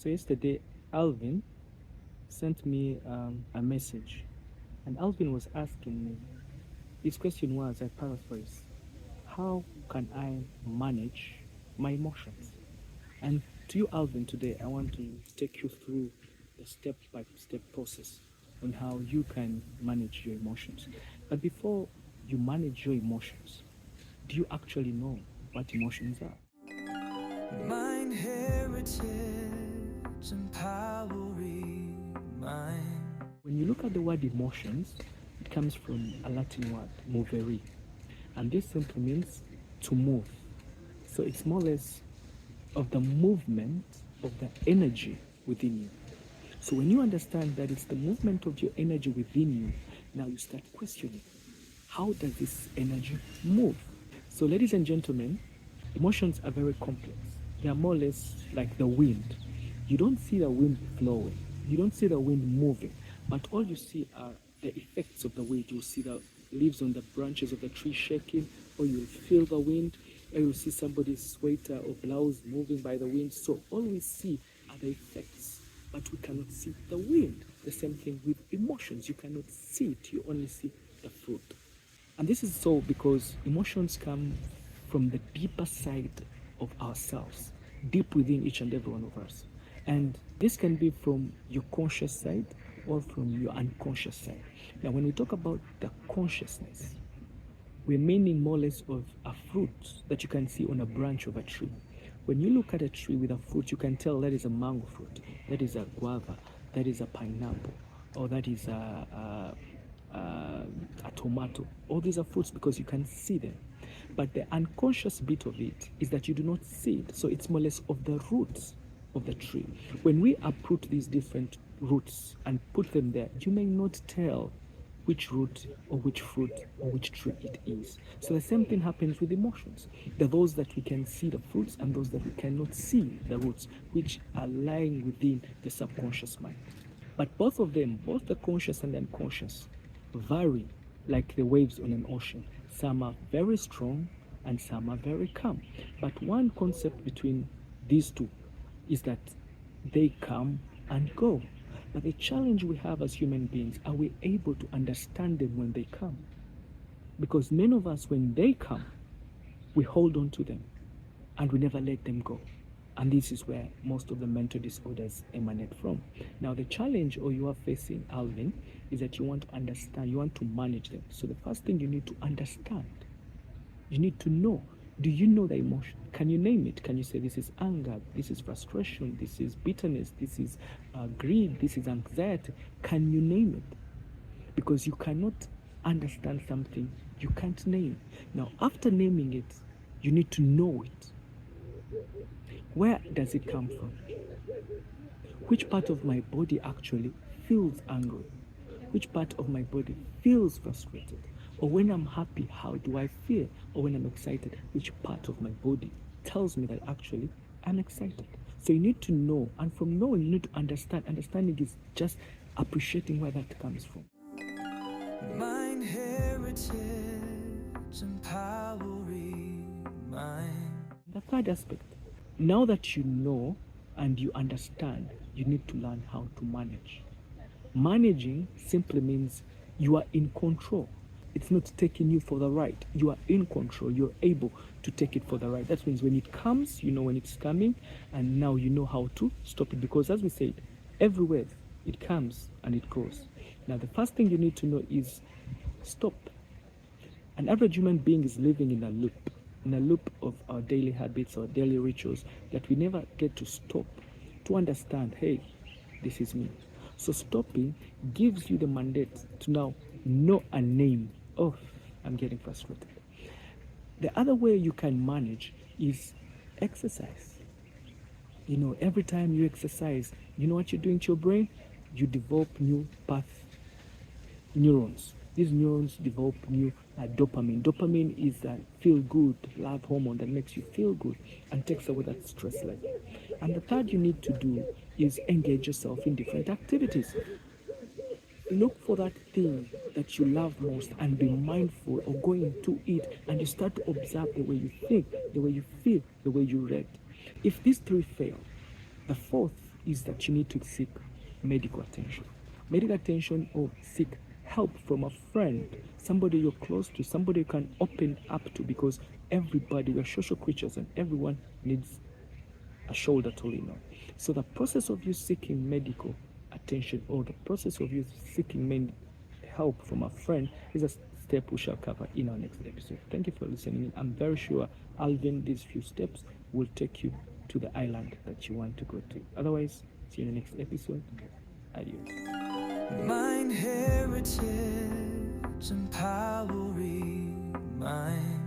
So yesterday, Alvin sent me a message, and Alvin was asking me. His question was, I paraphrase, how can I manage my emotions? And to you, Alvin, today I want to take you through the step-by-step process on how you can manage your emotions. But before you manage your emotions, do you actually know what emotions are? Mind heritage empowering mind. When you look at the word emotions, it comes from a Latin word, movere, and this simply means to move. So it's more or less of the movement of the energy within you. So when you understand that it's the movement of your energy within you, now you start questioning, how does this energy move? So ladies and gentlemen, emotions are very complex. They are more or less like the wind. You don't see the wind flowing. You don't see the wind moving. But all you see are the effects of the wind. You see the leaves on the branches of the tree shaking, or you'll feel the wind, or you'll see somebody's sweater or blouse moving by the wind. So all we see are the effects, but we cannot see the wind. The same thing with emotions. You cannot see it. You only see the fruit. And this is so because emotions come from the deeper side of ourselves, deep within each and every one of us. And this can be from your conscious side or from your unconscious side. Now, when we talk about the consciousness, we're meaning more or less of a fruit that you can see on a branch of a tree. When you look at a tree with a fruit, you can tell that is a mango fruit, that is a guava, that is a pineapple, or that is a tomato. All these are fruits because you can see them. But the unconscious bit of it is that you do not see it. So it's more or less of the roots of the tree. When we uproot these different roots and put them there, you may not tell which root or which fruit or which tree it is. So the same thing happens with emotions. There are those that we can see the fruits and those that we cannot see the roots, which are lying within the subconscious mind. But both of them, both the conscious and the unconscious, vary like the waves on an ocean. Some are very strong and some are very calm. But one concept between these two is that they come and go. But the challenge we have as human beings, are we able to understand them when they come? Because many of us, when they come, we hold on to them and we never let them go. And this is where most of the mental disorders emanate from. Now, the challenge or you are facing, Alvin, is that you want to understand, you want to manage them. So the first thing you need to understand, you need to know. Do you know the emotion? Can you name it? Can you say this is anger, this is frustration, this is bitterness, this is greed, this is anxiety? Can you name it? Because you cannot understand something you can't name. Now, after naming it, you need to know it. Where does it come from? Which part of my body actually feels angry? Which part of my body feels frustrated? Or when I'm happy, how do I feel? Or when I'm excited, which part of my body tells me that actually I'm excited? So you need to know, and from knowing, you need to understand. Understanding is just appreciating where that comes from. Mind heritage empowering mind. The third aspect, now that you know and you understand, you need to learn how to manage. Managing simply means you are in control. It's not taking you for the ride. You are in control. You're able to take it for the ride. That means when it comes, you know when it's coming, and now you know how to stop it. Because as we said, everywhere it comes and it goes. Now, the first thing you need to know is stop. An average human being is living in a loop of our daily habits or daily rituals that we never get to stop to understand, hey, this is me. So stopping gives you the mandate to now know a name. Oh, I'm getting frustrated. The other way you can manage is exercise. You know, every time you exercise, you know what you're doing to your brain? You develop new path neurons. These neurons develop new dopamine. Dopamine is a feel-good love hormone that makes you feel good and takes away that stress level. And the third you need to do is engage yourself in different activities. Look for that thing that you love most and be mindful of going to it, and you start to observe the way you think, the way you feel, the way you react. If these three fail, the fourth is that you need to seek medical attention. Medical attention, or seek help from a friend, somebody you're close to, somebody you can open up to, because everybody, we're social creatures and everyone needs a shoulder to lean on. So the process of you seeking medical attention, or the process of you seeking help from a friend, is a step we shall cover in our next episode. Thank you for listening. I'm very sure these few steps will take you to the island that you want to go to. Otherwise, see you in the next episode. Adios. Mind heritage, empowering mind.